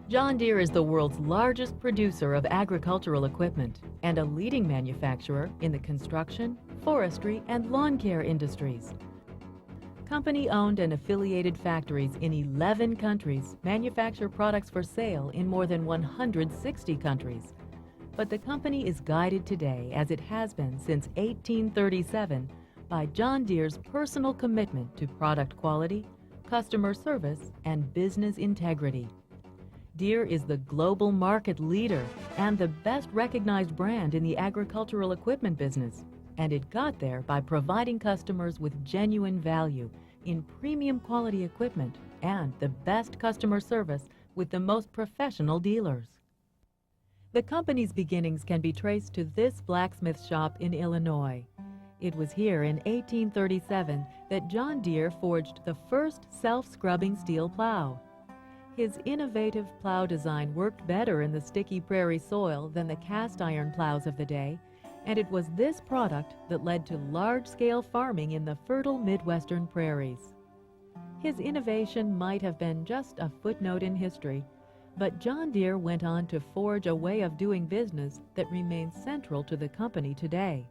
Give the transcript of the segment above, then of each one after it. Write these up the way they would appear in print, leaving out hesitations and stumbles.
John Deere is the world's largest producer of agricultural equipment and a leading manufacturer in the construction, forestry, and lawn care industries. Company-owned and affiliated factories in 11 countries manufacture products for sale in more than 160 countries. But the company is guided today, as it has been since 1837, by John Deere's personal commitment to product quality, customer service, and business integrity. Deere is the global market leader and the best recognized brand in the agricultural equipment business, and it got there by providing customers with genuine value in premium quality equipment and the best customer service with the most professional dealers. The company's beginnings can be traced to this blacksmith shop in Illinois. It was here in 1837 that John Deere forged the first self-scrubbing steel plow. His innovative plow design worked better in the sticky prairie soil than the cast iron plows of the day, and it was this product that led to large-scale farming in the fertile Midwestern prairies. His innovation might have been just a footnote in history, but John Deere went on to forge a way of doing business that remains central to the company today.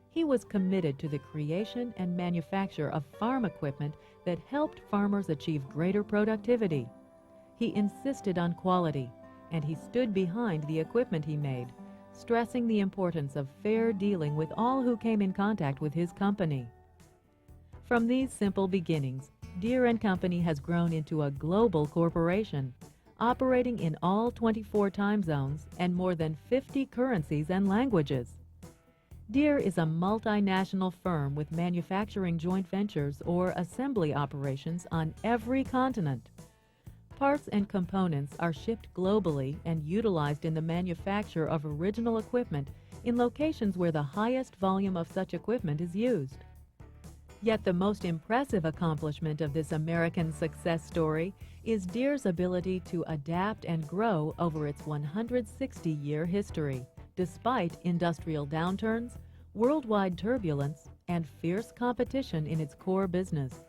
He was committed to the creation and manufacture of farm equipment that helped farmers achieve greater productivity. He insisted on quality, and he stood behind the equipment he made, stressing the importance of fair dealing with all who came in contact with his company. From these simple beginnings, Deere & Company has grown into a global corporation, operating in all 24 time zones and more than 50 currencies and languages. Deere is a multinational firm with manufacturing joint ventures or assembly operations on every continent. Parts and components are shipped globally and utilized in the manufacture of original equipment in locations where the highest volume of such equipment is used. Yet the most impressive accomplishment of this American success story is Deere's ability to adapt and grow over its 160-year history, despite industrial downturns, worldwide turbulence, and fierce competition in its core business.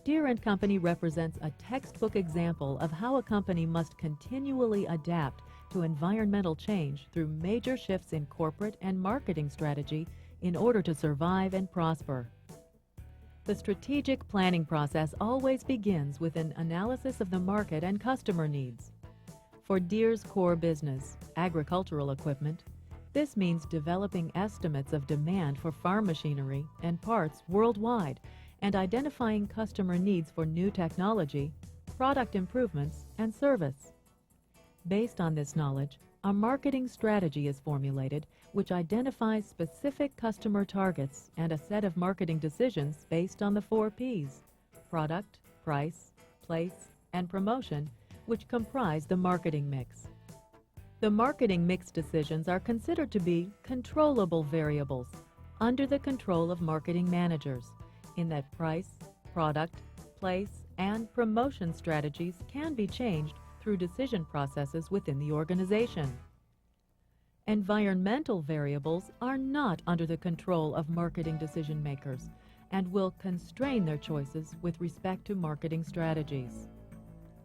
Deere & Company represents a textbook example of how a company must continually adapt to environmental change through major shifts in corporate and marketing strategy in order to survive and prosper. The strategic planning process always begins with an analysis of the market and customer needs. For Deere's core business, agricultural equipment, this means developing estimates of demand for farm machinery and parts worldwide and identifying customer needs for new technology, product improvements, and service. Based on this knowledge, a marketing strategy is formulated which identifies specific customer targets and a set of marketing decisions based on the 4 Ps: product, price, place, and promotion, which comprise the marketing mix. The marketing mix decisions are considered to be controllable variables under the control of marketing managers, in that price, product, place, and promotion strategies can be changed through decision processes within the organization. Environmental variables are not under the control of marketing decision makers and will constrain their choices with respect to marketing strategies.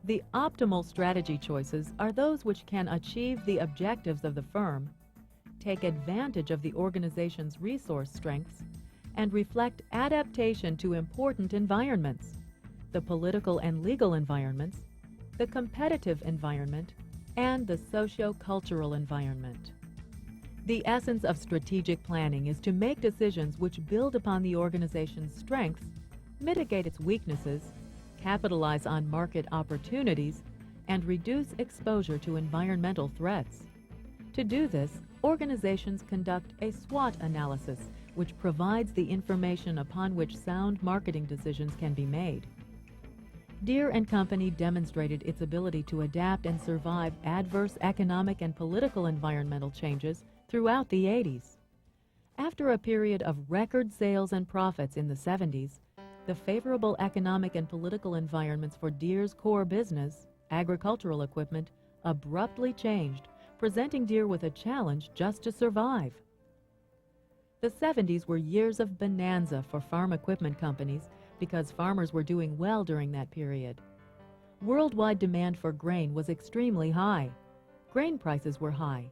The optimal strategy choices are those which can achieve the objectives of the firm, take advantage of the organization's resource strengths, and reflect adaptation to important environments, the political and legal environments, the competitive environment, and the socio-cultural environment. The essence of strategic planning is to make decisions which build upon the organization's strengths, mitigate its weaknesses, capitalize on market opportunities, and reduce exposure to environmental threats. To do this, organizations conduct a SWOT analysis, which provides the information upon which sound marketing decisions can be made. Deere & Company demonstrated its ability to adapt and survive adverse economic and political environmental changes throughout the 80s. After a period of record sales and profits in the 70s, The favorable economic and political environments for Deere's core business, agricultural equipment, abruptly changed, presenting Deere with a challenge just to survive. The 70s were years of bonanza for farm equipment companies because farmers were doing well during that period. Worldwide demand for grain was extremely high. Grain prices were high.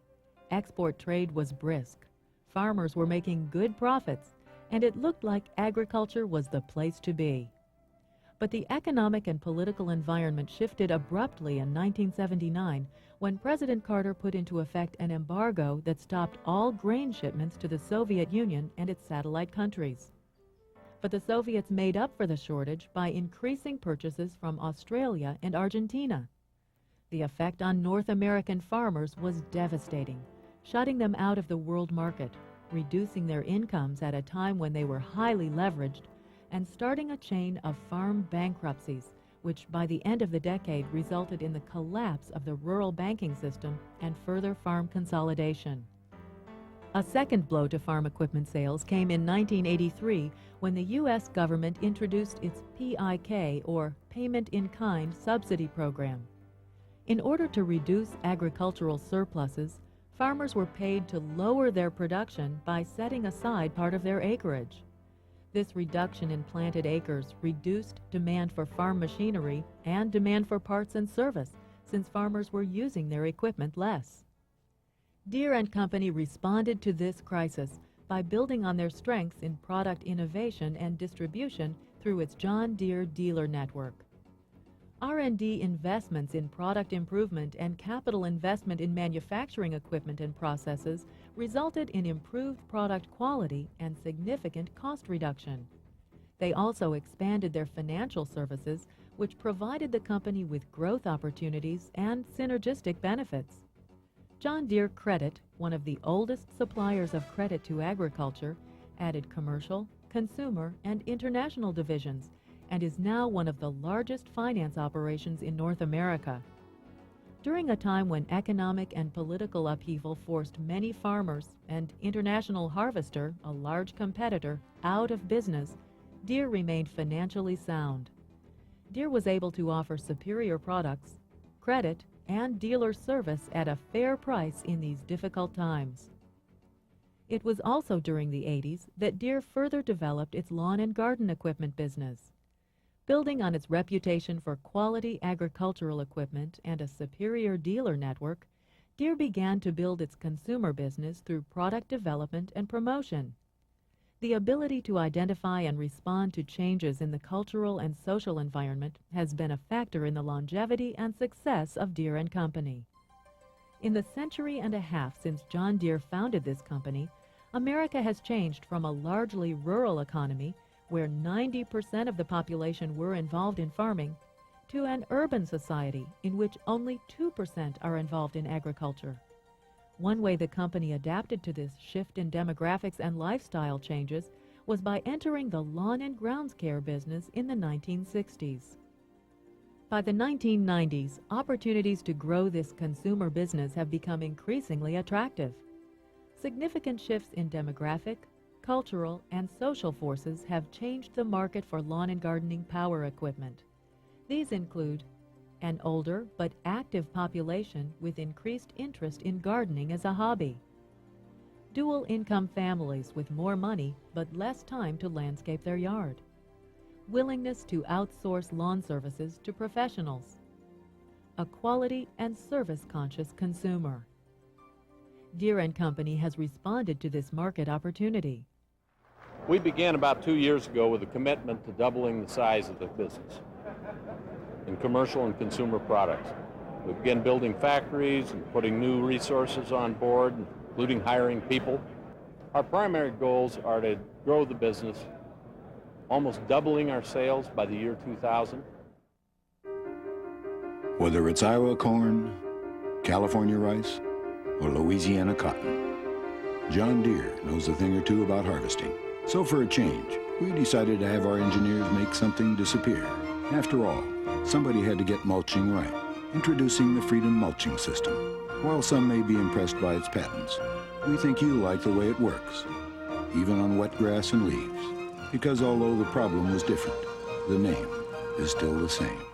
Export trade was brisk. Farmers were making good profits, and it looked like agriculture was the place to be. But the economic and political environment shifted abruptly in 1979 when President Carter put into effect an embargo that stopped all grain shipments to the Soviet Union and its satellite countries. But the Soviets made up for the shortage by increasing purchases from Australia and Argentina. The effect on North American farmers was devastating, shutting them out of the world market, reducing their incomes at a time when they were highly leveraged, and starting a chain of farm bankruptcies, which by the end of the decade resulted in the collapse of the rural banking system and further farm consolidation. A second blow to farm equipment sales came in 1983 when the U.S. government introduced its PIK, or Payment in Kind, subsidy program. In order to reduce agricultural surpluses, farmers were paid to lower their production by setting aside part of their acreage. This reduction in planted acres reduced demand for farm machinery and demand for parts and service, since farmers were using their equipment less. Deere & Company responded to this crisis by building on their strengths in product innovation and distribution through its John Deere dealer network. R&D investments in product improvement and capital investment in manufacturing equipment and processes resulted in improved product quality and significant cost reduction. They also expanded their financial services, which provided the company with growth opportunities and synergistic benefits. John Deere Credit, one of the oldest suppliers of credit to agriculture, added commercial, consumer, and international divisions, and is now one of the largest finance operations in North America. During a time when economic and political upheaval forced many farmers and International Harvester, a large competitor, out of business, Deere remained financially sound. Deere was able to offer superior products, credit, and dealer service at a fair price in these difficult times. It was also during the 80s that Deere further developed its lawn and garden equipment business. Building on its reputation for quality agricultural equipment and a superior dealer network, Deere began to build its consumer business through product development and promotion. The ability to identify and respond to changes in the cultural and social environment has been a factor in the longevity and success of Deere & Company. In the century and a half since John Deere founded this company, America has changed from a largely rural economy where 90% of the population were involved in farming, to an urban society in which only 2% are involved in agriculture. One way the company adapted to this shift in demographics and lifestyle changes was by entering the lawn and grounds care business in the 1960s. By the 1990s, opportunities to grow this consumer business have become increasingly attractive. Significant shifts in demographic, cultural, and social forces have changed the market for lawn and gardening power equipment. These include an older but active population with increased interest in gardening as a hobby, dual-income families with more money but less time to landscape their yard, willingness to outsource lawn services to professionals, a quality and service-conscious consumer. Deere & Company has responded to this market opportunity. We began about 2 years ago with a commitment to doubling the size of the business in commercial and consumer products. We began building factories and putting new resources on board, including hiring people. Our primary goals are to grow the business, almost doubling our sales by the year 2000. Whether it's Iowa corn, California rice, or Louisiana cotton, John Deere knows a thing or two about harvesting. So for a change, we decided to have our engineers make something disappear. After all, somebody had to get mulching right. Introducing the Freedom Mulching System. While some may be impressed by its patents, we think you like the way it works, even on wet grass and leaves. Because although the problem was different, the name is still the same.